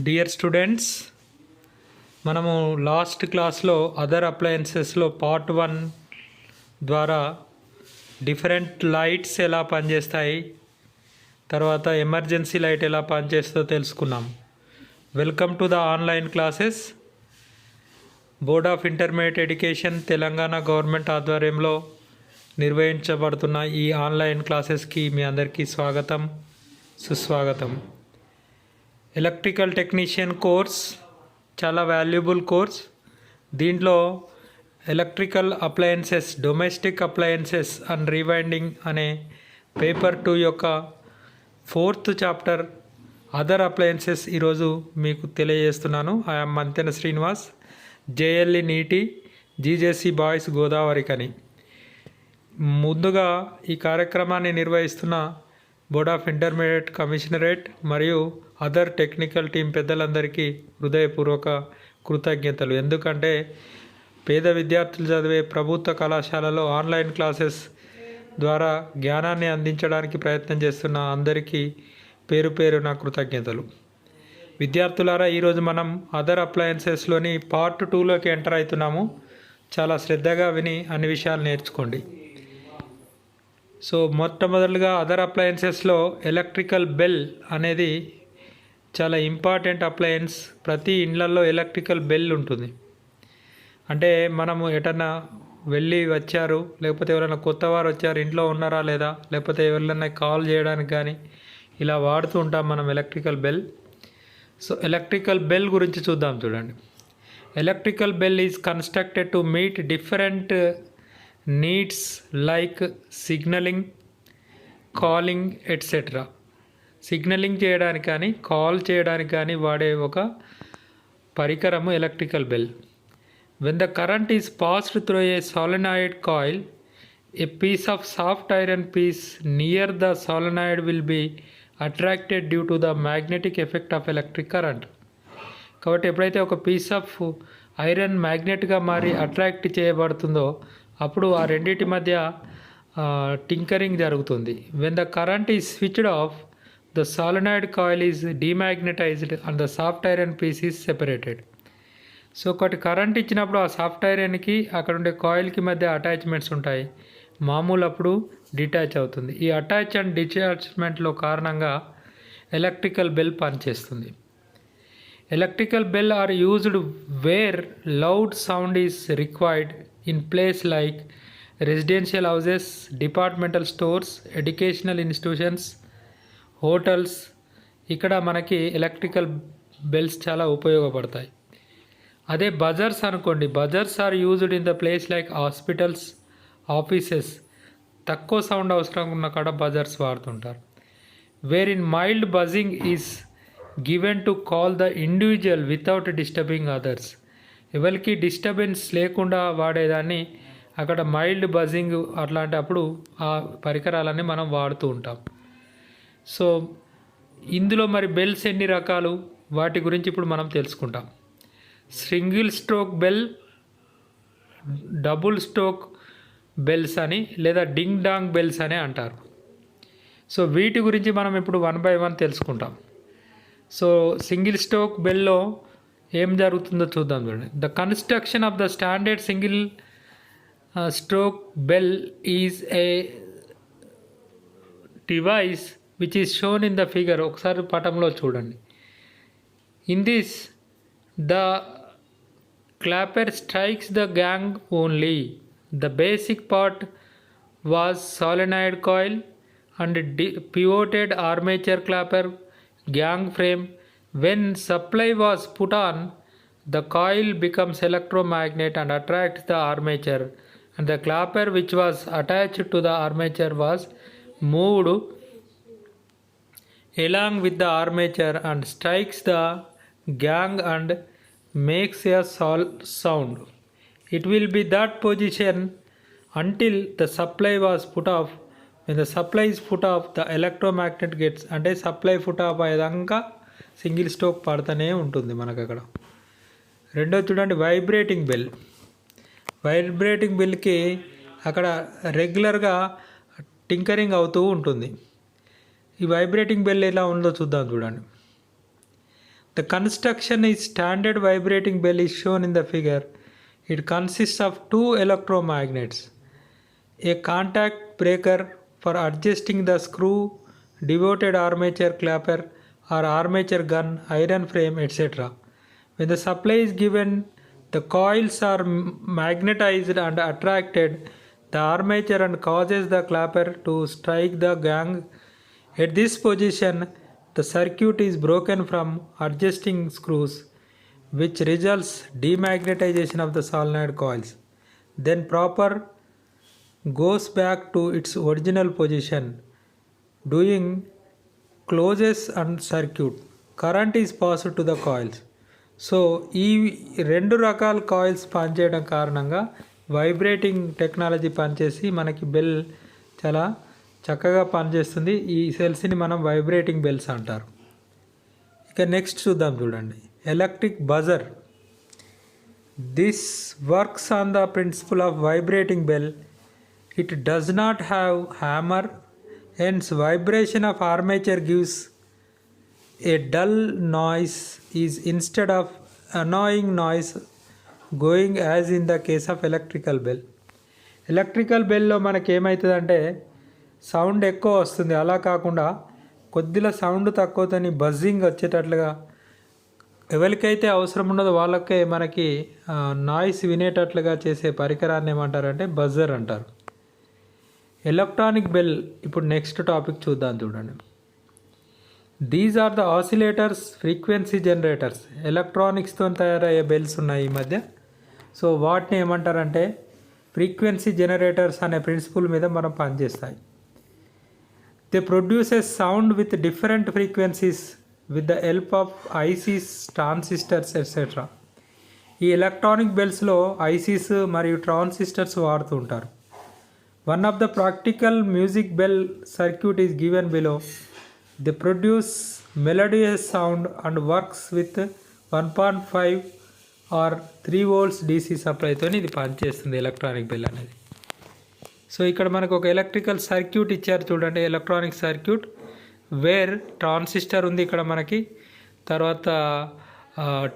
Dear students, మనము last క్లాస్లో other అప్లయన్సెస్లో part 1 ద్వారా డిఫరెంట్ లైట్స్ ఎలా పనిచేస్తాయి, తర్వాత ఎమర్జెన్సీ లైట్ ఎలా పనిచేస్తుందో తెలుసుకున్నాం. Welcome to the online classes. Board of intermediate education Telangana government ఆధ్వర్యంలో నిర్వహించబడుతున్న ఈ ఆన్లైన్ క్లాసెస్కి మీ అందరికీ స్వాగతం, సుస్వాగతం. ఎలక్ట్రికల్ టెక్నీషియన్ కోర్స్ చాలా వాల్యుబుల్ కోర్స్. దీంట్లో electrical appliances, domestic appliances and rewinding అనే పేపర్ 2 యొక్క 4th చాప్టర్ అదర్ అప్లయన్సెస్ ఈరోజు మీకు తెలియజేస్తున్నాను. ఐఎమ్ మంతెన శ్రీనివాస్, జేఎల్ఈ నీటి, జీజేసీ బాయ్స్ గోదావరికని. ముందుగా ఈ కార్యక్రమాన్ని నిర్వహిస్తున్న బోర్డ్ ఆఫ్ ఇంటర్మీడియట్ కమిషనరేట్ మరియు అదర్ టెక్నికల్ టీం పెద్దలందరికీ హృదయపూర్వక కృతజ్ఞతలు. ఎందుకంటే పేద విద్యార్థులు చదివే ప్రభుత్వ కళాశాలలో ఆన్లైన్ క్లాసెస్ ద్వారా జ్ఞానాన్ని అందించడానికి ప్రయత్నం చేస్తున్న అందరికీ పేరు పేరున కృతజ్ఞతలు. విద్యార్థులారా, ఈరోజు మనం అదర్ అప్లయన్సెస్లోని పార్ట్ 2లోకి ఎంటర్ అవుతున్నాము. చాలా శ్రద్ధగా విని అన్ని విషయాలు నేర్చుకోండి. సో మొట్టమొదటిగా అదర్ అప్లయన్సెస్లో ఎలక్ట్రికల్ బెల్ అనేది చాలా ఇంపార్టెంట్ అప్లయన్స్. ప్రతి ఇండ్లలో ఎలక్ట్రికల్ బెల్ ఉంటుంది. అంటే మనము ఎటన్నా వెళ్ళి వచ్చారు, లేకపోతే ఎవరైనా కొత్త వారు వచ్చారు, ఇంట్లో ఉన్నారా లేదా, లేకపోతే ఎవరైనా కాల్ చేయడానికి కానీ ఇలా వాడుతూ ఉంటాం మనం electrical bell. So electrical bell గురించి చూద్దాం. చూడండి, electrical bell is constructed to meet different needs like signalling, calling etcetera. Signalling చేయడానికి కానీ కాల్ చేయడానికి కానీ వాడే ఒక పరికరము electrical bell. When the current is passed through a solenoid coil, a piece of soft iron piece near the solenoid will be attracted due to the magnetic effect of electric current. కాబట్టి ఎప్పుడైతే ఒక piece of iron మ్యాగ్నెట్గా మారి attract చేయబడుతుందో అప్పుడు ఆ రెండింటి మధ్య tinkering జరుగుతుంది. When the current is switched off, the solenoid coil is demagnetised and the soft iron piece is separated. So ఒకటి కరెంట్ ఇచ్చినప్పుడు ఆ సాఫ్ట్ ఐరన్కి అక్కడ ఉండే కాయిల్కి మధ్య అటాచ్మెంట్స్ ఉంటాయి. మామూలు అప్పుడు డిటాచ్ అవుతుంది. ఈ అటాచ్ అండ్ డిటాచ్మెంట్లో కారణంగా ఎలక్ట్రికల్ బెల్ పనిచేస్తుంది. Electrical bell are used where loud sound is required in place like residential houses, departmental stores, educational institutions, hotels. ఇక్కడ మనకి ఎలక్ట్రికల్ బెల్స్ చాలా ఉపయోగపడతాయి. అదే బజర్స్ అనుకోండి, buzzers are used in the place like hospitals, offices. తక్కువ sound అవసరం ఉన్న కాడ బజర్స్ వాడుతుంటారు. Where in mild buzzing is given to call the individual without disturbing others. ఎవరికి డిస్టర్బెన్స్ లేకుండా వాడేదాన్ని అక్కడ మైల్డ్ బజింగ్ అట్లాంటప్పుడు ఆ పరికరాలన్నీ మనం వాడుతూ ఉంటాం. సో ఇందులో మరి బెల్స్ ఎన్ని రకాలు, వాటి గురించి ఇప్పుడు మనం తెలుసుకుంటాం. Single stroke bell, double stroke bells అని లేదా డింగ్ డాంగ్ బెల్స్ అని అంటారు. సో వీటి గురించి మనం ఇప్పుడు 1 by 1 తెలుసుకుంటాం. సో సింగిల్ స్ట్రోక్ బెల్లో ఏం జరుగుతుందో చూద్దాం. చూడండి, the construction of the standard single stroke bell is a device which is shown in the figure. ఒకసారి పటంలో చూడండి. In this the clapper strikes the gang only. The basic part was solenoid coil and pivoted armature clapper gang frame. When supply was put on, the coil becomes electromagnet and attracts the armature, and the clapper which was attached to the armature was moved along with the armature and strikes the gang and makes a sound. It will be that position until the supply was put off. When the supply is put off, the electromagnet gets, అంటే supply foot of అయ్యేదాకా single stroke పడుతూనే ఉంటుంది మనకు అక్కడ. రెండో చూడండి, vibrating bell. Vibrating బెల్కి అక్కడ రెగ్యులర్గా టింకరింగ్ అవుతూ ఉంటుంది. ఈ వైబ్రేటింగ్ బెల్ ఎలా ఉందో చూద్దాం. చూడండి, The construction is standard vibrating bell is shown in the figure. It consists of two electromagnets, a contact breaker for adjusting the screw, devoted armature clapper or armature gun, iron frame, etc. When the supply is given, the coils are magnetized and attracted the armature and causes the clapper to strike the gang. At this position, the circuit is broken from adjusting screws, which results demagnetization of the solenoid coils. Then proper goes back to its original position, doing closes and circuit. Current is passed to the coils. So ఈ రెండు రకాల coils పనిచేయడం కారణంగా vibrating technology పనిచేసి మనకి bell చాలా చక్కగా పనిచేస్తుంది. ఈ సెల్స్ని మనం వైబ్రేటింగ్ బెల్స్ అంటారు. ఇక నెక్స్ట్ చూద్దాం చూడండి, electric buzzer. This works on the principle of vibrating bell. It does not have hammer, hence vibration of armature gives a dull noise is instead of annoying noise going as in the case of electrical bell. Electrical below మనకి ఏమవుతుందంటే sound ఎక్కువ వస్తుంది, అలా కాకుండా కొద్దిగా sound తక్కువతోని buzzing వచ్చేటట్లుగా, ఎవరికైతే అవసరం ఉండదో వాళ్ళకే మనకి నాయిస్ వినేటట్లుగా చేసే పరికరాన్ని ఏమంటారంటే బజర్ అంటారు. ఎలక్ట్రానిక్ బెల్ ఇప్పుడు నెక్స్ట్ టాపిక్ చూద్దాం చూడండి. These are the oscillators, frequency generators. ఎలక్ట్రానిక్స్తో తయారయ్యే బెల్స్ ఉన్నాయి ఈ మధ్య. సో వాటిని ఏమంటారంటే ఫ్రీక్వెన్సీ జనరేటర్స్ అనే ప్రిన్సిపల్ మీద మనం పనిచేస్తాయి. They produces sound with different frequencies with the help of ICs, transistors etcetera. ఈ ఎలక్ట్రానిక్ బెల్స్లో ఐసీస్ మరియు ట్రాన్సిస్టర్స్ వాడుతూ ఉంటారు. One of the practical music bell circuit is given below. They produce melodious sound and works with 1.5 or 3 volts DC supply తోని ఇది పనిచేస్తుంది electronic bell అనేది. So ఇక్కడ మనకు ఒక ఎలక్ట్రికల్ సర్క్యూట్ ఇచ్చారు చూడండి, ఎలక్ట్రానిక్ సర్క్యూట్ వేర్ ట్రాన్సిస్టర్ ఉంది ఇక్కడ మనకి, తర్వాత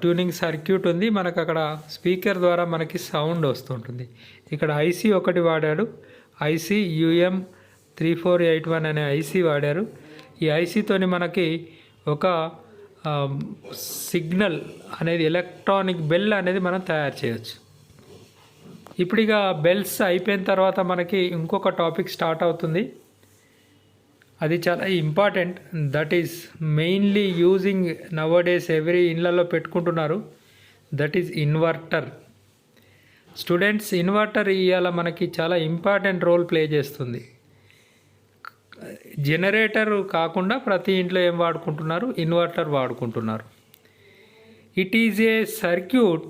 ట్యూనింగ్ సర్క్యూట్ ఉంది, మనకు అక్కడ స్పీకర్ ద్వారా మనకి సౌండ్ వస్తుంటుంది. ఇక్కడ ఐసీ ఒకటి వాడాడు, ఐసీ UM3481 అనే ఐసీ వాడారు. ఈ ఐసీతోని మనకి ఒక సిగ్నల్ అనేది, ఎలక్ట్రానిక్ బెల్ అనేది మనం తయారు చేయొచ్చు. ఇప్పుడు ఇక బెల్స్ అయిపోయిన తర్వాత మనకి ఇంకొక టాపిక్ స్టార్ట్ అవుతుంది, అది చాలా important. That is mainly using nowadays every ఇళ్ళల్లో పెట్టుకుంటున్నారు, that is inverter. Students, inverter ఇవాళ మనకి చాలా ఇంపార్టెంట్ రోల్ ప్లే చేస్తుంది. జనరేటర్ కాకుండా ప్రతి ఇంట్లో ఏం వాడుకుంటున్నారు, ఇన్వర్టర్ వాడుకుంటున్నారు. It is a circuit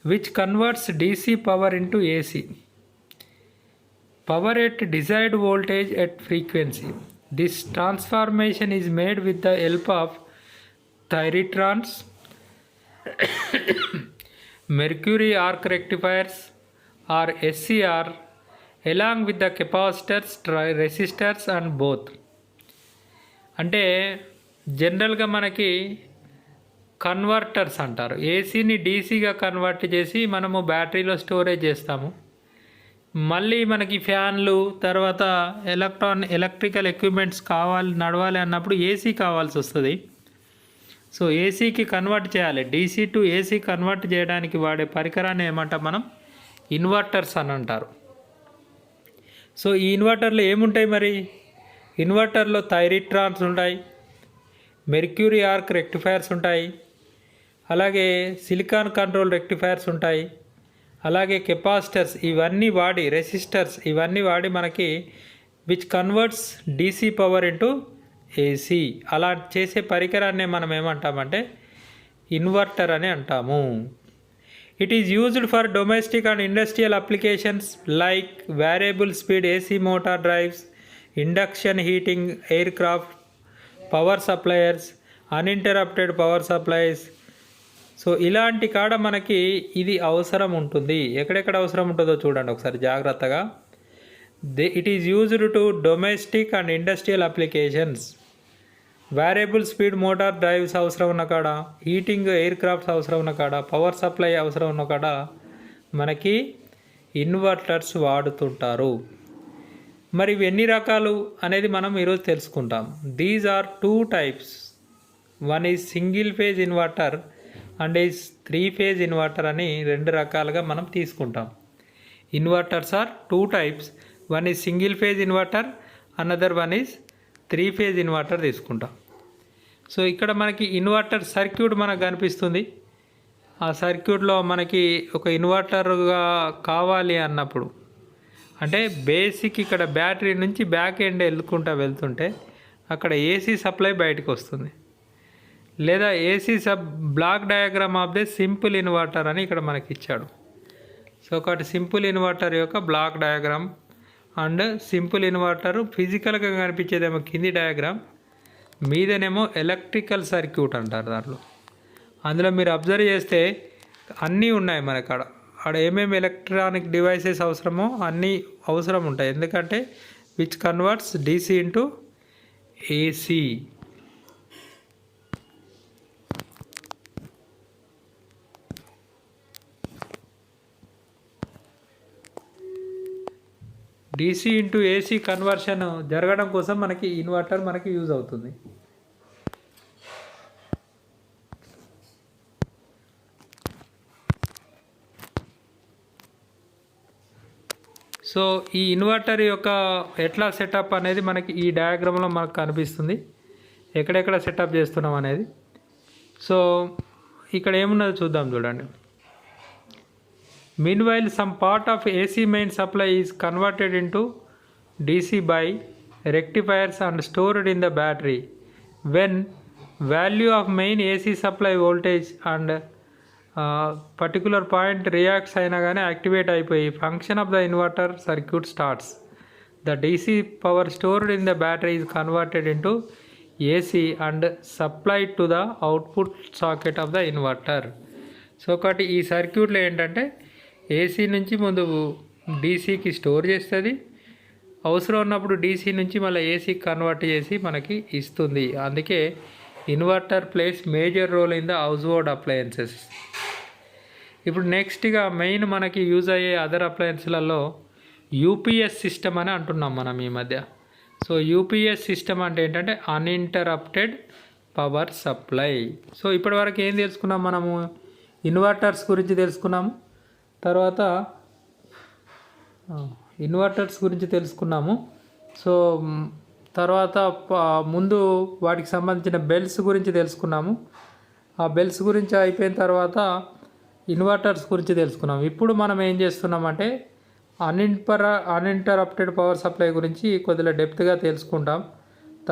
which converts DC power into AC power at desired voltage at frequency. This transformation is made with the help of thyratrons, mercury arc rectifiers or SCR, along with the capacitors, resistors and both. అంటే జనరల్గా మనకి converters అంటారు. ఏసీని డీసీగా convert చేసి మనము బ్యాటరీలో storage చేస్తాము. మళ్ళీ మనకి ఫ్యాన్లు, తర్వాత ఎలక్ట్రికల్ ఎక్విప్మెంట్స్ నడవాలి అన్నప్పుడు ఏసీ కావాల్సి వస్తుంది. సో ఏసీకి కన్వర్ట్ చేయాలి, డీసీ టు ఏసీ కన్వర్ట్ చేయడానికి వాడే పరికరాన్ని ఏమంటాం మనం, ఇన్వర్టర్స్ అని అంటారు. సో ఈ ఇన్వర్టర్లో ఏముంటాయి మరి, ఇన్వర్టర్లో థైరిట్రాన్స్ ఉంటాయి, మెర్క్యూరీ ఆర్క్ రెక్టిఫైర్స్ ఉంటాయి, అలాగే సిలికాన్ కంట్రోల్ రెక్టిఫైర్స్ ఉంటాయి, అలాగే కెపాసిటర్స్ ఇవన్నీ వాడి, రెసిస్టర్స్ ఇవన్నీ వాడి మనకి which converts DC power into AC, అలా చేసే పరికరాన్ని మనం ఏమంటామంటే ఇన్వర్టర్ అని అంటాము. It is used for domestic and industrial applications like variable speed AC motor drives, induction heating, air craft, power suppliers, uninterrupted power supplies. So ఇలాంటి కాడ మనకి ఇది అవసరం ఉంటుంది. ఎక్కడెక్కడ అవసరం ఉంటుందో చూడండి ఒకసారి జాగ్రత్తగా. It is used to domestic and industrial applications. Variable speed motor drives అవసరం ఉన్న కాడ, హీటింగ్ ఎయిర్ క్రాఫ్ట్స్ అవసరం ఉన్న కాడ, పవర్ సప్లై అవసరం ఉన్న కాడ మనకి ఇన్వర్టర్స్ వాడుతుంటారు. మరి ఇవి ఎన్ని రకాలు అనేది మనం ఈరోజు తెలుసుకుంటాం. These are 2 types. One is single phase inverter and is 3 phase inverter అని 2 రకాలుగా మనం తీసుకుంటాం. Inverters are 2 types. One is single phase inverter, another one is 3 phase inverter తీసుకుంటాం. సో ఇక్కడ మనకి ఇన్వర్టర్ సర్క్యూట్ మనకు కనిపిస్తుంది. ఆ సర్క్యూట్లో మనకి ఒక ఇన్వర్టర్గా కావాలి అన్నప్పుడు, అంటే బేసిక్ ఇక్కడ బ్యాటరీ నుంచి బ్యాక్ ఎండ్ వెళ్తుంటే అక్కడ ఏసీ సప్లై బయటకు వస్తుంది, లేదా AC block diagram of the simple inverter అని ఇక్కడ మనకి ఇచ్చాడు. సో ఒకటి సింపుల్ ఇన్వర్టర్ యొక్క block diagram and simple inverter ఫిజికల్గా కనిపించేదేమో కింది డయాగ్రామ్, మీదనేమో ఎలక్ట్రికల్ సర్క్యూట్ అంటారు. అందులో మీరు అబ్జర్వ్ చేస్తే అన్నీ ఉన్నాయి మనకు ఆడ ఏమేమి ఎలక్ట్రానిక్ డివైసెస్ అవసరమో అన్నీ అవసరం ఉంటాయి. ఎందుకంటే which converts DC into AC. DC into AC conversion జరగడం కోసం మనకి ఇన్వర్టర్ మనకి యూజ్ అవుతుంది. సో ఈ ఇన్వర్టర్ యొక్క ఎట్లా సెటప్ అనేది మనకి ఈ డయాగ్రామ్లో మనకు కనిపిస్తుంది, ఎక్కడెక్కడ సెటప్ చేస్తున్నాం అనేది. సో ఇక్కడ ఏమున్నదో చూద్దాం, చూడండి. Meanwhile, some part of AC main supply is converted into DC by rectifiers and stored in the battery. When value of main AC supply voltage and particular point reacts ayinagane activate అయిపోయి function of the inverter circuit starts. The DC power stored in the battery is converted into AC and supplied to the output socket of the inverter. So ఒకటి ఈ సర్క్యూట్లో ఏంటంటే AC నుంచి ముందు డీసీకి store చేస్తుంది, అవసరం ఉన్నప్పుడు డీసీ నుంచి మళ్ళీ ఏసీకి కన్వర్ట్ చేసి మనకి ఇస్తుంది. అందుకే inverter plays major role in the household appliances. ఇప్పుడు నెక్స్ట్గా మెయిన్ మనకి యూజ్ అయ్యే అదర్ అప్లయన్స్లలో యూపీఎస్ సిస్టమ్ అని అంటున్నాం మనం ఈ మధ్య. సో యూపీఎస్ సిస్టమ్ అంటే ఏంటంటే అన్ఇంటరప్టెడ్ పవర్ సప్లై. సో ఇప్పటివరకు ఏం తెలుసుకున్నాం మనము? ఇన్వర్టర్స్ గురించి తెలుసుకున్నాము, తర్వాత ఇన్వర్టర్స్ గురించి తెలుసుకున్నాము. సో తర్వాత ముందు వాటికి సంబంధించిన బెల్స్ గురించి తెలుసుకున్నాము. ఆ బెల్స్ గురించి అయిపోయిన తర్వాత ఇన్వర్టర్స్ గురించి తెలుసుకున్నాము. ఇప్పుడు మనం ఏం చేస్తున్నామంటే అన్ఇంటరప్టెడ్ పవర్ సప్లై గురించి కొద్దిగా డెప్త్గా తెలుసుకుంటాం.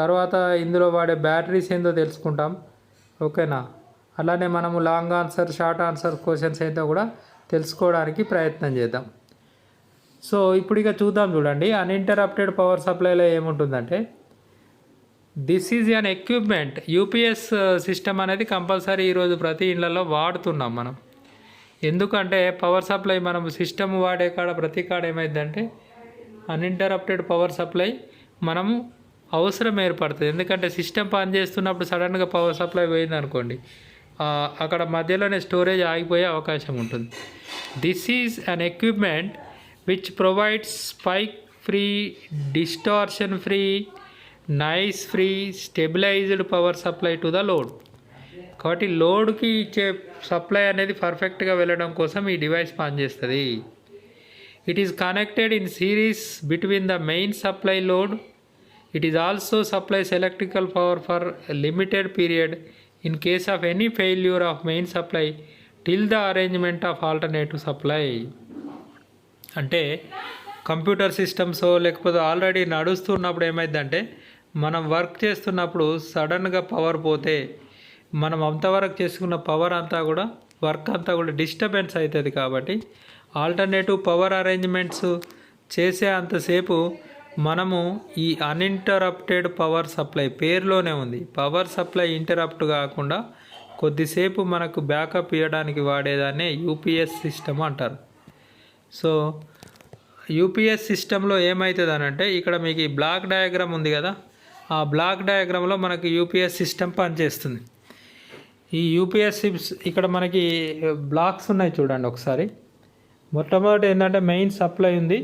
తర్వాత ఇందులో వాడే బ్యాటరీస్ ఏందో తెలుసుకుంటాం. ఓకేనా? అలానే మనము long answer, short answer questions ఏంటో కూడా తెలుసుకోవడానికి ప్రయత్నం చేద్దాం. సో ఇప్పుడు ఇక చూద్దాం, చూడండి. అన్ఇంటరప్టెడ్ పవర్ సప్లైలో ఏముంటుందంటే this is an equipment. UPS system అనేది కంపల్సరీ ఈరోజు ప్రతి ఇళ్లలో వాడుతున్నాం మనం. ఎందుకంటే పవర్ సప్లై మనం సిస్టమ్ వాడే కాడ ప్రతి కాడ ఏమైందంటే అన్ఇంటరప్టెడ్ పవర్ సప్లై మనము అవసరం ఏర్పడుతుంది. ఎందుకంటే సిస్టమ్ పని చేస్తున్నప్పుడు సడన్గా పవర్ సప్లై పోయింది అనుకోండి, అక్కడ మధ్యలోనే స్టోరేజ్ ఆగిపోయే అవకాశం ఉంటుంది. This is an equipment which provides spike free, distortion free, noise free, stabilised power supply to the load. కాబట్టి లోడ్కి ఇచ్చే సప్లై అనేది పర్ఫెక్ట్గా వెళ్ళడం కోసం ఈ డివైస్ పనిచేస్తుంది. It is connected in series between the main supply load. It is also supplies electrical power for limited period in case of any failure of main supply till the arrangement of alternative supply. అంటే computer systems లేకపోతే already నడుస్తున్నప్పుడు ఏమైందంటే మనం work చేస్తున్నప్పుడు సడన్గా power పోతే మనం అంతవరకు చేసుకున్న పవర్ అంతా కూడా వర్క్ అంతా కూడా డిస్టర్బెన్స్ అవుతుంది. కాబట్టి ఆల్టర్నేటివ్ పవర్ అరేంజ్మెంట్స్ చేసే అంతసేపు మనము ఈ అన్ఇంటరప్టెడ్ పవర్ సప్లై పేరులోనే ఉంది. పవర్ సప్లై ఇంటరప్ట్ కాకుండా కొద్దిసేపు మనకు బ్యాకప్ ఇవ్వడానికి వాడేదాన్నే యూపీఎస్ సిస్టమ్ అంటారు. సో యూపీఎస్ సిస్టంలో ఏమవుతుంది అని అంటే ఇక్కడ మీకు ఈ బ్లాక్ డయాగ్రామ్ ఉంది కదా, ఆ బ్లాక్ డయాగ్రామ్లో మనకి యూపీఎస్ సిస్టమ్ పనిచేస్తుంది. ఈ యూపీఎస్ ఇక్కడ మనకి బ్లాక్స్ ఉన్నాయి చూడండి ఒకసారి. మొట్టమొదటి ఏంటంటే మెయిన్ సప్లై ఉంది.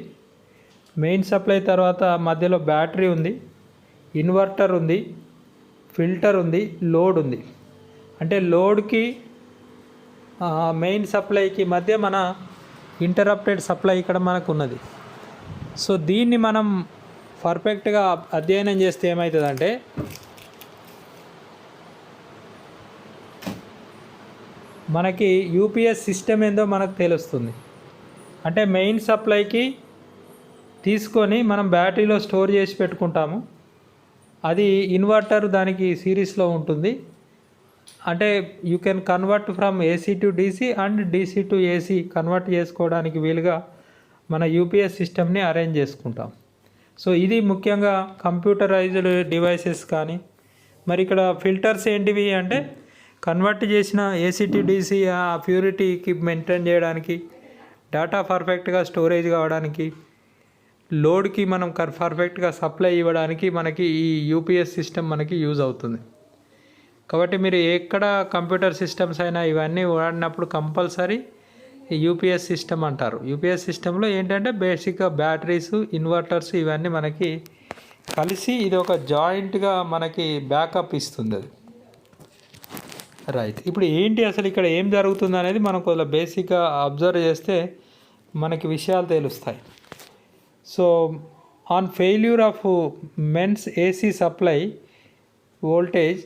మెయిన్ సప్లై తర్వాత మధ్యలో బ్యాటరీ ఉంది, ఇన్వర్టర్ ఉంది, ఫిల్టర్ ఉంది, లోడ్ ఉంది. అంటే లోడ్కి మెయిన్ సప్లైకి మధ్య మన ఇంటరప్టెడ్ సప్లై ఇక్కడ మనకు ఉన్నది. సో దీన్ని మనం పర్ఫెక్ట్గా అధ్యయనం చేస్తే ఏమవుతుందంటే మనకి యూపీఎస్ సిస్టమ్ ఏందో మనకు తెలుస్తుంది. అంటే మెయిన్ సప్లైకి తీసుకొని మనం బ్యాటరీలో స్టోర్ చేసి పెట్టుకుంటాము. అది ఇన్వర్టర్ దానికి సిరీస్లో ఉంటుంది. అంటే you can convert from AC to DC and DC to AC convert చేసుకోవడానికి వీలుగా మన యూపీఎస్ సిస్టమ్ని అరేంజ్ చేసుకుంటాం. సో ఇది ముఖ్యంగా కంప్యూటరైజ్డ్ డివైసెస్ కానీ. మరి ఇక్కడ ఫిల్టర్స్ ఏంటివి అంటే కన్వర్ట్ చేసిన ఏసీ టు డీసీ ఆ ప్యూరిటీకి మెయింటైన్ చేయడానికి, డేటా పర్ఫెక్ట్గా స్టోరేజ్ కావడానికి, లోడ్కి మనం పర్ఫెక్ట్గా సప్లై ఇవ్వడానికి మనకి ఈ యూపీఎస్ సిస్టమ్ మనకి యూజ్ అవుతుంది. కాబట్టి మీరు ఎక్కడ కంప్యూటర్ సిస్టమ్స్ అయినా ఇవన్నీ వాడినప్పుడు కంపల్సరీ యూపీఎస్ సిస్టమ్ అంటారు. యూపీఎస్ సిస్టంలో ఏంటంటే బేసిక్గా బ్యాటరీస్, ఇన్వర్టర్స్ ఇవన్నీ మనకి కలిసి ఇది ఒక జాయింట్గా మనకి బ్యాకప్ ఇస్తుంది. అది రైట్. ఇప్పుడు ఏంటి అసలు ఇక్కడ ఏం జరుగుతుంది అనేది మనం కొద్దిగా బేసిక్గా అబ్జర్వ్ చేస్తే మనకి విషయాలు తెలుస్తాయి. So on failure of mains AC supply voltage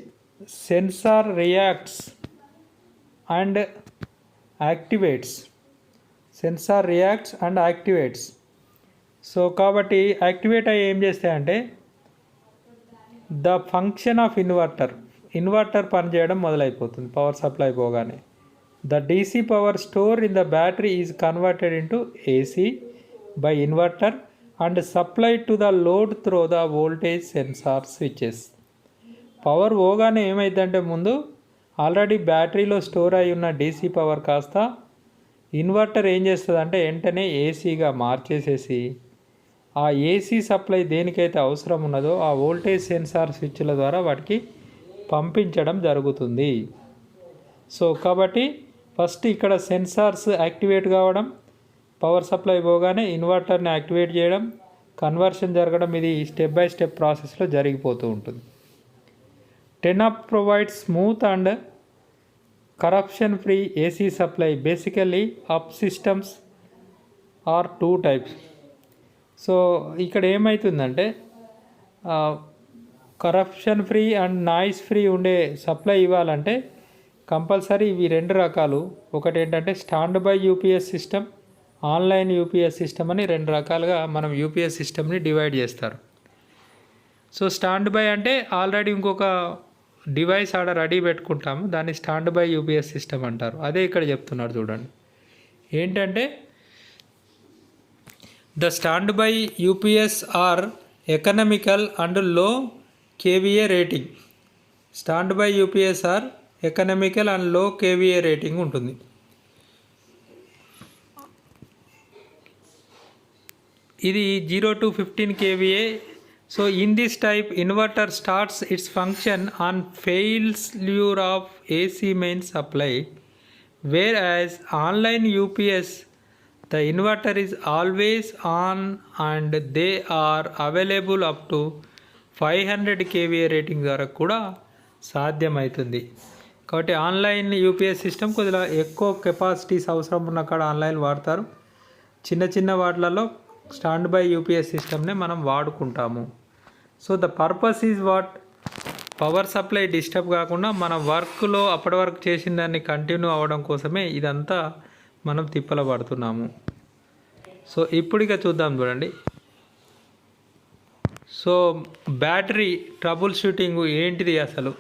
sensor reacts and activates. Sensor reacts and activates. So కాబట్టి యాక్టివేట్ అయ్యి ఏం చేస్తాయంటే ద ఫంక్షన్ ఆఫ్ ఇన్వర్టర్ పనిచేయడం మొదలైపోతుంది పవర్ సప్లై పోగానే. The DC power store in the battery is converted into AC by inverter and supplied to the load through the voltage sensor switches. Power పోగానే ఏమైందంటే ముందు already బ్యాటరీలో store అయి ఉన్న DC power కాస్త inverter ఏం చేస్తుంది అంటే వెంటనే ఏసీగా మార్చేసేసి ఆ ఏసీ సప్లై దేనికైతే అవసరం ఉన్నదో ఆ వోల్టేజ్ సెన్సార్ స్విచ్ల ద్వారా వాటికి పంపించడం జరుగుతుంది. సో కాబట్టి ఫస్ట్ ఇక్కడ సెన్సార్స్ యాక్టివేట్ కావడం, పవర్ సప్లై పోగానే ఇన్వర్టర్ని యాక్టివేట్ చేయడం, కన్వర్షన్ జరగడం, ఇది స్టెప్ బై స్టెప్ ప్రాసెస్లో జరిగిపోతూ ఉంటుంది. టెన్అప్ provides smooth and corruption free AC supply. Basically up systems are two types. So ఇక్కడ ఏమవుతుందంటే corruption free and noise free ఉండే సప్లై ఇవ్వాలంటే కంపల్సరీ ఇవి రెండు రకాలు. ఒకటి ఏంటంటే stand by UPS system, online UPS system అని రెండు రకాలుగా మనం యూపీఎస్ సిస్టమ్ని డివైడ్ చేస్తారు. సో స్టాండ్ బై అంటే ఆల్రెడీ ఇంకొక డివైస్ ఆడ రెడీ పెట్టుకుంటాము, దాన్ని స్టాండ్ బై యూపీఎస్ సిస్టమ్ అంటారు. అదే ఇక్కడ చెప్తున్నారు చూడండి. ఏంటంటే the stand by UPS are economical and low KVA rating. Stand by UPS are economical and low KVA rating ఉంటుంది. ఇది 0 to 15 kVA. So in this type inverter starts its function on failure of AC main supply, whereas online UPS the inverter is always on and they are available up to 500 kVA rating ద్వారా కూడా సాధ్యమవుతుంది. కాబట్టి online UPS system కొద్దిగా ఎక్కువ capacities అవసరం ఉన్న కాడ online వాడతారు. చిన్న చిన్న వాటిలలో స్టాండ్ బై యూపీఎస్ సిస్టమ్నే మనం వాడుకుంటాము. So the purpose is what, power supply disturb కాకుండా మన వర్క్లో అప్పటి వరకు చేసిన దాన్ని కంటిన్యూ అవ్వడం కోసమే ఇదంతా మనం తిప్పల పడుతున్నాము. సో ఇప్పుడు ఇక చూద్దాం చూడండి. సో బ్యాటరీ ట్రబుల్ షూటింగ్ ఏంటిది, అసలు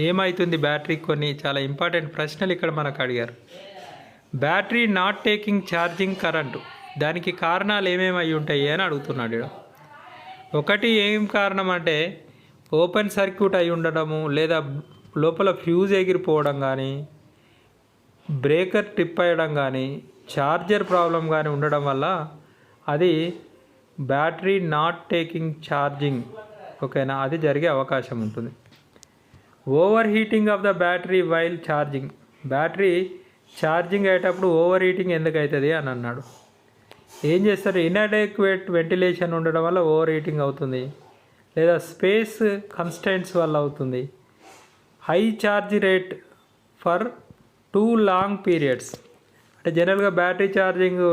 ఏమవుతుంది బ్యాటరీ, కొన్ని చాలా ఇంపార్టెంట్ ప్రశ్నలు ఇక్కడ మనకు అడిగారు. Battery not taking charging current, దానికి కారణాలు ఏమేమి అయి ఉంటాయి అని అడుగుతున్నాడు ఇక్కడ. ఒకటి ఏం కారణం అంటే ఓపెన్ సర్క్యూట్ అయి ఉండడము, లేదా లోపల ఫ్యూజ్ ఎగిరిపోవడం కానీ, బ్రేకర్ ట్రిప్ అయ్యడం కానీ, ఛార్జర్ ప్రాబ్లం కానీ ఉండడం వల్ల అది బ్యాటరీ నాట్ టేకింగ్ ఛార్జింగ్ ఓకేనా, అది జరిగే అవకాశం ఉంటుంది. Over heating of the battery while charging, battery charging అయ్యేటప్పుడు ఓవర్ హీటింగ్ ఎందుకు అవుతుంది అని అన్నాడు. ఏం చేస్తారు, ఇన్అడెక్వేట్ వెంటిలేషన్ ఉండడం వల్ల ఓవర్ హీటింగ్ అవుతుంది, లేదా స్పేస్ కన్స్టెంట్స్ వల్ల అవుతుంది, high charge rate for two long periods. అంటే జనరల్గా battery charging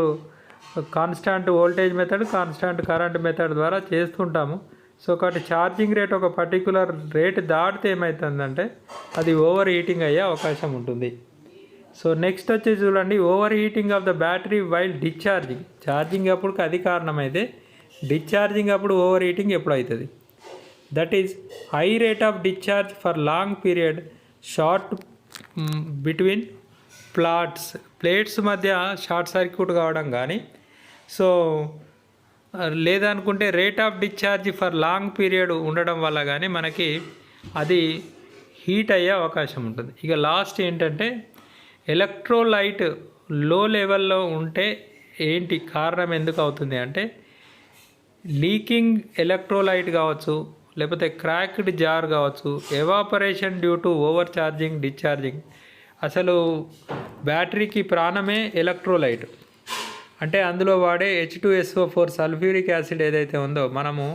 constant voltage method, constant current method ద్వారా చేస్తుంటాము. సో కాబట్టి ఛార్జింగ్ రేట్ ఒక పర్టికులర్ రేట్ దాటితే ఏమవుతుందంటే అది ఓవర్ హీటింగ్ అయ్యే అవకాశం ఉంటుంది. సో నెక్స్ట్ వచ్చేసి చూడండి, over heating of the battery while discharging. Charging అప్పుడు అది కారణమైతే డిశ్చార్జింగ్ అప్పుడు ఓవర్ హీటింగ్ ఎప్పుడు అవుతుంది. That is high rate of discharge for long period, short between plates మధ్య షార్ట్ సర్క్యూట్ కావడం కానీ, సో లేదనుకుంటే rate of discharge for long period ఉండడం వల్ల కానీ మనకి అది హీట్ అయ్యే అవకాశం ఉంటుంది. ఇక లాస్ట్ ఏంటంటే ఎలక్ట్రోలైట్ లో లెవెల్లో ఉంటే ఏంటి కారణం ఎందుకు అవుతుంది అంటే లీకింగ్ ఎలక్ట్రోలైట్ కావచ్చు, లేకపోతే క్రాక్డ్ జార్ కావచ్చు, evaporation due to over charging, discharging. అసలు బ్యాటరీకి ప్రాణమే ఎలక్ట్రోలైట్. అంటే అందులో వాడే H2SO4 సల్ఫ్యూరిక్ యాసిడ్ ఏదైతే ఉందో మనము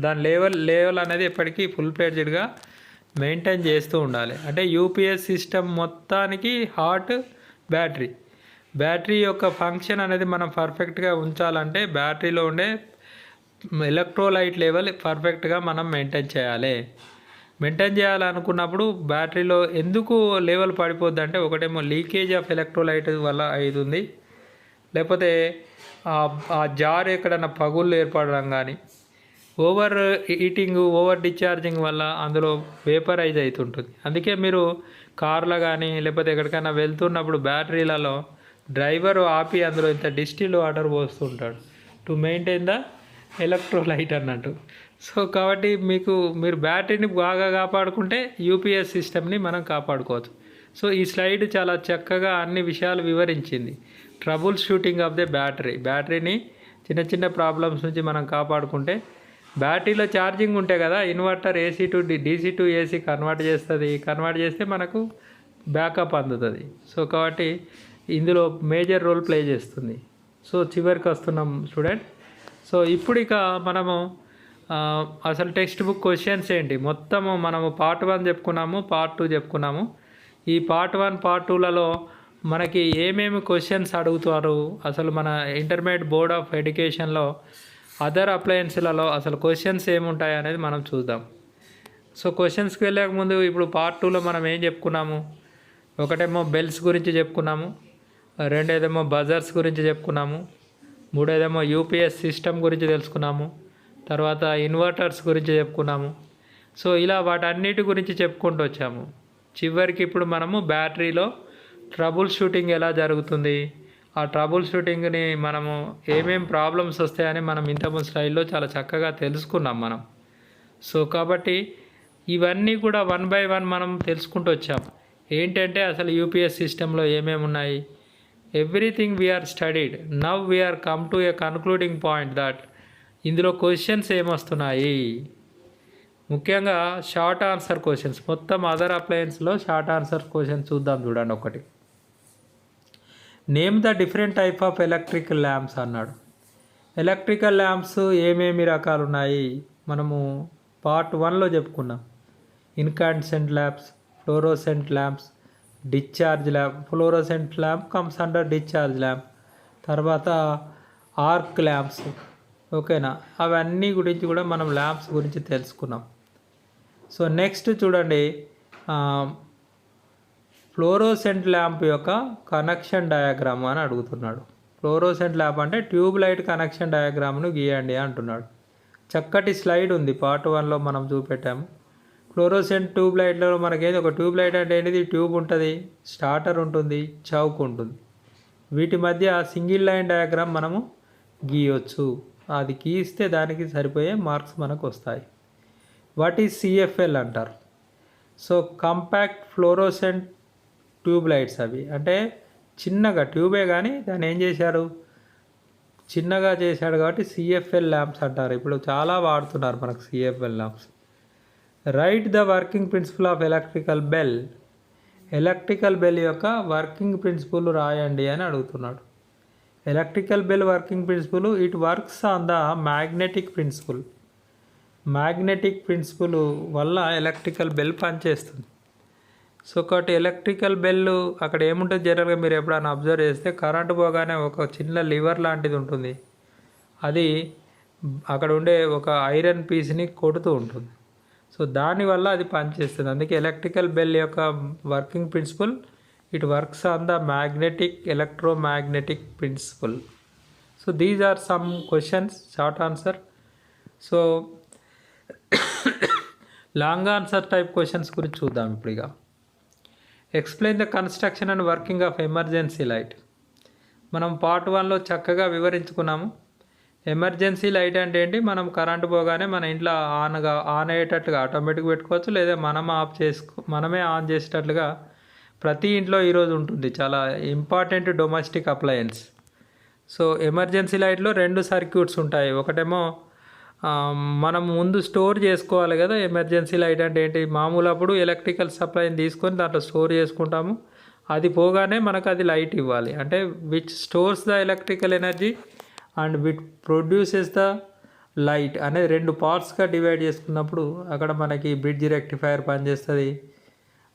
దాని లెవెల్ అనేది ఎప్పటికీ ఫుల్ ఫ్లెడ్జ్డ్గా మెయింటైన్ చేస్తూ ఉండాలి. అంటే యూపీఎస్ సిస్టమ్ మొత్తానికి హాట్ బ్యాటరీ యొక్క ఫంక్షన్ అనేది మనం పర్ఫెక్ట్గా ఉంచాలంటే బ్యాటరీలో ఉండే ఎలక్ట్రోలైట్ లెవెల్ పర్ఫెక్ట్గా మనం మెయింటైన్ చేయాలనుకున్నప్పుడు బ్యాటరీలో ఎందుకు లెవెల్ పడిపోద్ది అంటే ఒకటేమో లీకేజ్ ఆఫ్ ఎలక్ట్రోలైట్ వల్ల అవుతుంది, లేకపోతే ఆ జార్ ఎక్కడన్నా పగుళ్ళు ఏర్పడడం కానీ, ఓవర్ హీటింగ్ ఓవర్ డిశ్చార్జింగ్ వల్ల అందులో వేపరైజ్ అవుతుంటుంది. అందుకే మీరు కార్లో కానీ లేకపోతే ఎక్కడికైనా వెళ్తున్నప్పుడు బ్యాటరీలలో డ్రైవర్ ఆపి అందులో ఇంత డిస్టిల్డ్ వాటర్ పోస్తుంటాడు టు మెయింటైన్ ద ఎలక్ట్రోలైట్ అన్నట్టు. సో కాబట్టి మీరు బ్యాటరీని బాగా కాపాడుకుంటే యూపీఎస్ సిస్టమ్ని మనం కాపాడుకోవచ్చు. సో ఈ స్లైడ్ చాలా చక్కగా అన్ని విషయాలు వివరించింది. ట్రబుల్ షూటింగ్ ఆఫ్ ద బ్యాటరీని చిన్న ప్రాబ్లమ్స్ నుంచి మనం కాపాడుకుంటే, బ్యాటరీలో ఛార్జింగ్ ఉంటే కదా inverter AC to DC to AC convert చేస్తే మనకు బ్యాకప్ అందుతుంది. సో కాబట్టి ఇందులో మేజర్ రోల్ ప్లే చేస్తుంది. సో చివరికి వస్తున్నాం స్టూడెంట్. సో ఇప్పుడు ఇక మనము అసలు టెక్స్ట్ బుక్ క్వశ్చన్స్ ఏంటి, మొత్తము మనము పార్ట్ 1 చెప్పుకున్నాము, పార్ట్ 2 చెప్పుకున్నాము. ఈ పార్ట్ 1 పార్ట్ 2లలో మనకి ఏమేమి క్వశ్చన్స్ అడుగుతారు, అసలు మన ఇంటర్మీడియట్ బోర్డ్ ఆఫ్ ఎడ్యుకేషన్లో అదర్ అప్లయన్స్లలో అసలు క్వశ్చన్స్ ఏముంటాయి అనేది మనం చూద్దాం. సో క్వశ్చన్స్కి వెళ్ళక ముందు ఇప్పుడు పార్ట్ 2లో మనం ఏం చెప్పుకున్నాము, ఒకటేమో బెల్స్ గురించి చెప్పుకున్నాము, రెండేదేమో బజర్స్ గురించి చెప్పుకున్నాము, మూడేదేమో యూపీఎస్ సిస్టమ్ గురించి తెలుసుకున్నాము, తర్వాత ఇన్వర్టర్స్ గురించి చెప్పుకున్నాము. సో ఇలా వాటన్నిటి గురించి చెప్పుకుంటూ వచ్చాము. చివరికి ఇప్పుడు మనము బ్యాటరీలో ట్రబుల్ షూటింగ్ ఎలా జరుగుతుంది, ఆ ట్రబుల్ షూటింగ్ని మనము ఏమేం ప్రాబ్లమ్స్ వస్తాయని మనం ఇంతకుముందు స్లైడ్లో చాలా చక్కగా తెలుసుకున్నాం మనం. సో కాబట్టి ఇవన్నీ కూడా 1 by 1 మనం తెలుసుకుంటూ వచ్చాం. ఏంటంటే అసలు యూపీఎస్ సిస్టంలో ఏమేమి ఉన్నాయి, everything we are studied. Now we are come to a concluding point that ఇందులో క్వశ్చన్స్ ఏమొస్తున్నాయి, ముఖ్యంగా షార్ట్ ఆన్సర్ క్వశ్చన్స్. మొత్తం అదర్ అప్లయన్స్లో షార్ట్ ఆన్సర్ క్వశ్చన్స్ చూద్దాం. చూడండి ఒకటి, name the different type of electrical lamps అన్నాడు. ఎలక్ట్రికల్ ల్యాంప్స్ ఏమేమి రకాలు ఉన్నాయి మనము పార్ట్ 1లో చెప్పుకున్నాం. Incandescent lamps, fluorescent lamps, discharge lamp. Fluorescent lamp comes under discharge lamp. తర్వాత ఆర్క్ ల్యాంప్స్, ఓకేనా, అవన్నీ గురించి కూడా మనం ల్యాంప్స్ గురించి తెలుసుకున్నాం. సో నెక్స్ట్ చూడండి, ఫ్లోరోసెంట్ ల్యాంప్ యొక్క కనెక్షన్ డయాగ్రామ్ అని అడుగుతున్నాడు. ఫ్లోరోసెంట్ ల్యాంప్ అంటే ట్యూబ్ లైట్ కనెక్షన్ డయాగ్రామ్ను గీయండి అంటున్నాడు. చక్కటి స్లైడ్ ఉంది, పార్ట్ 1లో మనం చూపెట్టాము. ఫ్లోరోసెంట్ ట్యూబ్ లైట్లో మనకేది, ఒక ట్యూబ్ లైట్ అంటే ఏంటిది, ట్యూబ్ ఉంటుంది, స్టార్టర్ ఉంటుంది, చౌక్ ఉంటుంది. వీటి మధ్య సింగిల్ లైన్ డయాగ్రామ్ మనము గీయొచ్చు. అది గీస్తే దానికి సరిపోయే మార్క్స్ మనకు వస్తాయి. వాట్ ఈజ్ CFL అంటారు. So compact fluorescent tube lights. అవి అంటే చిన్నగా ట్యూబే కానీ దాన్ని ఏం చేశారు, చిన్నగా చేశాడు కాబట్టి సిఎఫ్ఎల్ ల్యాంప్స్ అంటారు. ఇప్పుడు చాలా వాడుతున్నారు మనకు CFL lamps. Right the working principle of electrical bell. Electrical bell యొక్క వర్కింగ్ ప్రిన్సిపల్ రాయండి అని అడుగుతున్నాడు. Electrical bell working principle, it works on the magnetic principle. Magnetic principle వల్ల ఎలక్ట్రికల్ బెల్ పనిచేస్తుంది. సో ఒకటి ఎలక్ట్రికల్ బెల్ అక్కడ ఏముంటుంది జనరల్గా మీరు ఎప్పుడైనా అబ్జర్వ్ చేస్తే కరెంటు పోగానే ఒక చిన్న లివర్ లాంటిది ఉంటుంది. అది అక్కడ ఉండే ఒక ఐరన్ పీస్ని కొడుతూ ఉంటుంది. సో దానివల్ల అది పనిచేస్తుంది. అందుకే ఎలక్ట్రికల్ బెల్ యొక్క working principle, it works on the magnetic electromagnetic principle. So these are some questions, short answer. So long answer type questions గురించి చూద్దాం ఇప్పుడు. ఇక explain the construction and working of emergency light. మనం part 1లో చక్కగా వివరించుకున్నాము. Emergency light అంటే ఏంటి, మనం కరెంటు పోగానే మన ఇంట్లో ఆన్ అయ్యేటట్లుగా ఆటోమేటిక్ పెట్టుకోవచ్చు, లేదా మనమే ఆన్ చేసేటట్లుగా ప్రతి ఇంట్లో ఈరోజు ఉంటుంది. చాలా important domestic appliances. So emergency లైట్లో 2 సర్క్యూట్స్ ఉంటాయి. ఒకటేమో మనం ముందు స్టోర్ చేసుకోవాలి కదా. ఎమర్జెన్సీ లైట్ అంటే ఏంటి, మామూలు అప్పుడు ఎలక్ట్రికల్ సప్లైని తీసుకొని దాంట్లో స్టోర్ చేసుకుంటాము. అది పోగానే మనకు అది లైట్ ఇవ్వాలి. అంటే which stores the electrical energy and which produces the light అనేది 2 పార్ట్స్గా డివైడ్ చేసుకున్నప్పుడు అక్కడ మనకి బ్రిడ్జ్ రెక్టిఫైయర్ పనిచేస్తుంది.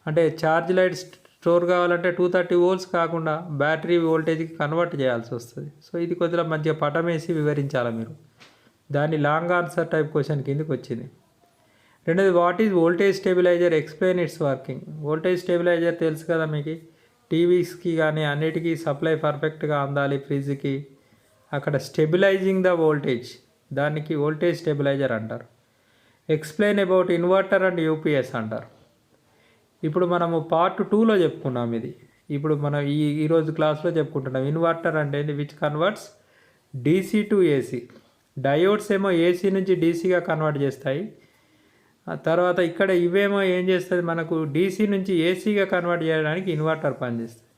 అంటే ఛార్జ్ లైట్ స్టోర్ కావాలంటే 230 volts కాకుండా బ్యాటరీ వోల్టేజ్కి కన్వర్ట్ చేయాల్సి వస్తుంది. సో ఇది కొద్దిగా మంచిగా పటం వేసి వివరించాలి మీరు. దాని లాంగ్ ఆన్సర్ టైప్ క్వశ్చన్ కిందకి వచ్చింది. రెండోది, what is voltage stabiliser, explain it's working. Voltage stabiliser తెలుసు కదా మీకు, టీవీస్కి కానీ అన్నిటికీ సప్లై పర్ఫెక్ట్గా అందాలి ఫ్రిడ్జ్కి. అక్కడ స్టెబిలైజింగ్ ద వోల్టేజ్, దానికి వోల్టేజ్ స్టెబిలైజర్ అంటారు. Explain about inverter and UPS అంటారు. ఇప్పుడు మనము పార్ట్ 2లో చెప్పుకున్నాం ఇది. ఇప్పుడు మనం ఈరోజు క్లాస్లో చెప్పుకుంటున్నాం. ఇన్వర్టర్ అంటే which converts DC to AC. Diodes ఏమో ఏసీ నుంచి డీసీగా కన్వర్ట్ చేస్తాయి. తర్వాత ఇక్కడ ఇవేమో ఏం చేస్తుంది, మనకు డీసీ నుంచి ఏసీగా కన్వర్ట్ చేయడానికి ఇన్వర్టర్ పనిచేస్తుంది.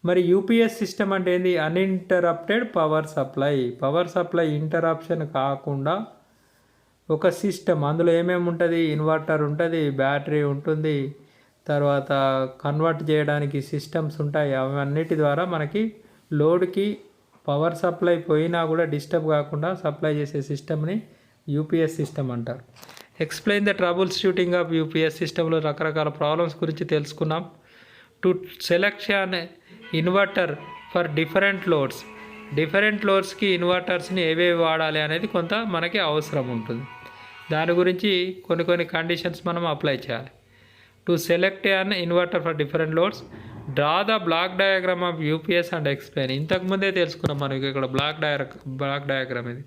మరి యూపీఎస్ సిస్టమ్ అంటే ఏంది, uninterrupted power supply. Power supply interruption కాకుండా ఒక సిస్టమ్. అందులో ఏమేమి ఉంటుంది, ఇన్వర్టర్ ఉంటుంది, బ్యాటరీ ఉంటుంది, తర్వాత కన్వర్ట్ చేయడానికి సిస్టమ్స్ ఉంటాయి. అవన్నిటి ద్వారా మనకి లోడ్కి పవర్ సప్లై పోయినా కూడా డిస్టర్బ్ కాకుండా సప్లై చేసే సిస్టమ్ని యూపీఎస్ సిస్టమ్ అంటారు. Explain the trouble shooting of UPS సిస్టంలో రకరకాల ప్రాబ్లమ్స్ గురించి తెలుసుకున్నాం. To selection inverter for different loads. Different లోడ్స్కి ఇన్వర్టర్స్ని ఏవేవి వాడాలి అనేది కొంత మనకి అవసరం ఉంటుంది. దాని గురించి కొన్ని కండిషన్స్ మనం అప్లై చేయాలి. To select an inverter for different loads, draw the block diagram of UPS and explain. ఇంతకుముందే తెలుసుకున్నాం మనకి ఇక్కడ బ్లాక్ డయాగ్రామ్ ఇది.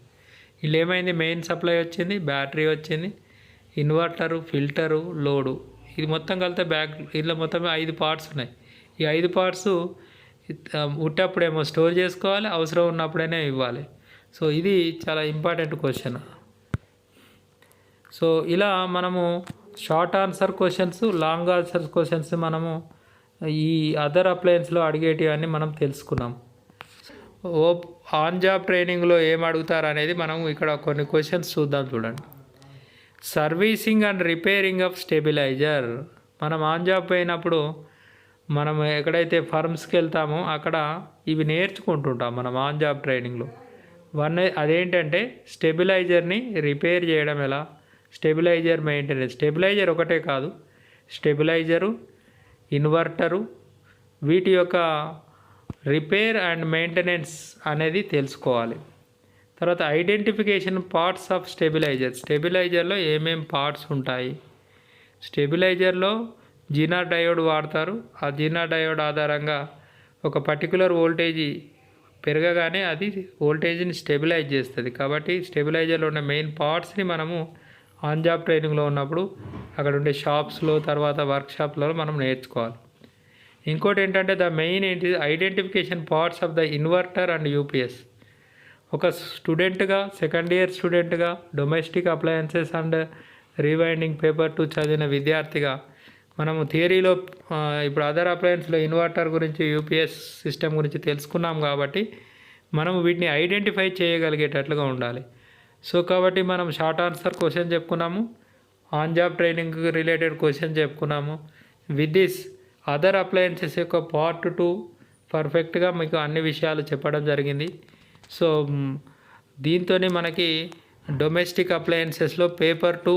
వీళ్ళు ఏమైంది, మెయిన్ సప్లై వచ్చింది, బ్యాటరీ వచ్చింది, ఇన్వర్టరు, ఫిల్టరు, లోడు, ఇది మొత్తం కలితే ఇందులో మొత్తం 5 పార్ట్స్ ఉన్నాయి. ఈ 5 పార్ట్స్ ఉట్టప్పుడేమో స్టోర్ చేసుకోవాలి, అవసరం ఉన్నప్పుడైనా ఇవ్వాలి. సో ఇది చాలా ఇంపార్టెంట్ క్వశ్చన్. సో ఇలా మనము short answer questions, long answer questions మనము ఈ అదర్ అప్లయన్స్లో అడిగేటివన్నీ మనం తెలుసుకున్నాం. ఆన్ జాబ్ ట్రైనింగ్లో ఏం అడుగుతారు అనేది మనం ఇక్కడ కొన్ని క్వశ్చన్స్ చూద్దాం. చూడండి, servicing and repairing of stabiliser. మనం ఆన్ జాబ్ పోయినప్పుడు మనం ఎక్కడైతే ఫర్మ్స్కి వెళ్తామో అక్కడ ఇవి నేర్చుకుంటుంటాం మనం ఆన్ జాబ్ ట్రైనింగ్లో. అదేంటంటే స్టెబిలైజర్ని రిపేర్ చేయడం ఎలా, స్టెబిలైజర్ మెయింటెనెన్స్. స్టెబిలైజర్ ఒకటే కాదు, స్టెబిలైజరు, ఇన్వర్టరు, వీటి యొక్క రిపేర్ అండ్ మెయింటెనెన్స్ అనేది తెలుసుకోవాలి. తర్వాత ఐడెంటిఫికేషన్ పార్ట్స్ ఆఫ్ స్టెబిలైజర్. స్టెబిలైజర్లో ఏమేం పార్ట్స్ ఉంటాయి. స్టెబిలైజర్లో జీనా డయోడ్ వాడతారు. ఆ జీనా డయోడ్ ఆధారంగా ఒక పర్టికులర్ వోల్టేజీ పెరగగానే అది వోల్టేజ్ని స్టెబిలైజ్ చేస్తుంది. కాబట్టి స్టెబిలైజర్లో ఉన్న మెయిన్ పార్ట్స్ని మనము ఆన్ జాబ్ ట్రైనింగ్లో ఉన్నప్పుడు అక్కడ ఉండే షాప్స్లో, తర్వాత వర్క్షాప్లలో మనం నేర్చుకోవాలి. ఇంకోటి ఏంటంటే ద మెయిన్ ఏంటి, identification parts of the inverter and UPS. ఒక స్టూడెంట్గా, సెకండ్ ఇయర్ స్టూడెంట్గా, domestic appliances and rewinding paper 2 చదివిన విద్యార్థిగా మనము థియరీలో ఇప్పుడు అదర్ అప్లయన్స్లో ఇన్వర్టర్ గురించి, యూపీఎస్ సిస్టమ్ గురించి తెలుసుకున్నాం. కాబట్టి మనం వీటిని ఐడెంటిఫై చేయగలిగేటట్లుగా ఉండాలి. సో కాబట్టి మనం షార్ట్ ఆన్సర్ క్వశ్చన్ చెప్పుకున్నాము, on job training related question చెప్పుకున్నాము. విత్ దిస్ అదర్ అప్లయన్సెస్ యొక్క పార్ట్ 2 పర్ఫెక్ట్గా మీకు అన్ని విషయాలు చెప్పడం జరిగింది. సో దీంతో మనకి డొమెస్టిక్ అప్లయన్సెస్లో paper 2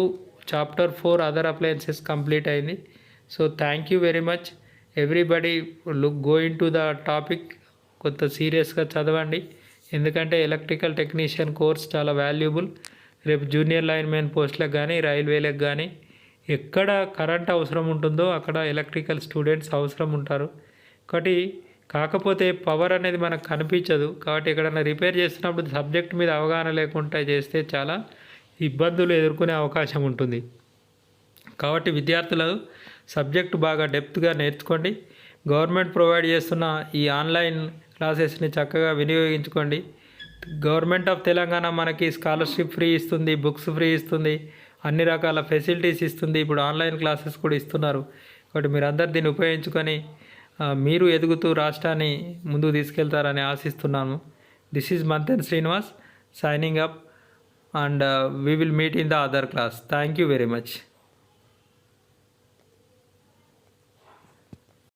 chapter 4 other appliances complete అయింది. So thank you very much everybody. Go in to the topic, కొంత సీరియస్గా చదవండి, ఎందుకంటే ఎలక్ట్రికల్ టెక్నీషియన్ కోర్స్ చాలా వాల్యుబుల్. రేపు జూనియర్ లైన్మెన్ పోస్టులకు కానీ రైల్వేలకు కానీ ఎక్కడ కరెంట్ అవసరం ఉంటుందో అక్కడ ఎలక్ట్రికల్ స్టూడెంట్స్ అవసరం ఉంటారు. కాకపోతే పవర్ అనేది మనకు కనిపించదు, కాబట్టి ఎక్కడైనా రిపేర్ చేస్తున్నప్పుడు సబ్జెక్ట్ మీద అవగాహన లేకుండా చేస్తే చాలా ఇబ్బందులు ఎదుర్కొనే అవకాశం ఉంటుంది. కాబట్టి విద్యార్థులు సబ్జెక్టు బాగా డెప్త్గా నేర్చుకోండి. గవర్నమెంట్ ప్రొవైడ్ చేస్తున్న ఈ ఆన్లైన్ క్లాసెస్ని చక్కగా వినియోగించుకోండి. గవర్నమెంట్ ఆఫ్ తెలంగాణ మనకి స్కాలర్షిప్ ఫ్రీ ఇస్తుంది, బుక్స్ ఫ్రీ ఇస్తుంది, అన్ని రకాల ఫెసిలిటీస్ ఇస్తుంది. ఇప్పుడు ఆన్లైన్ క్లాసెస్ కూడా ఇస్తున్నారు. కాబట్టి మీరు అందరు దీన్ని ఉపయోగించుకొని మీరు ఎదుగుతూ రాష్ట్రాన్ని ముందుకు తీసుకెళ్తారని ఆశిస్తున్నాను. This is Manthena Srinivas signing up, and we will meet in the other class. Thank you very much.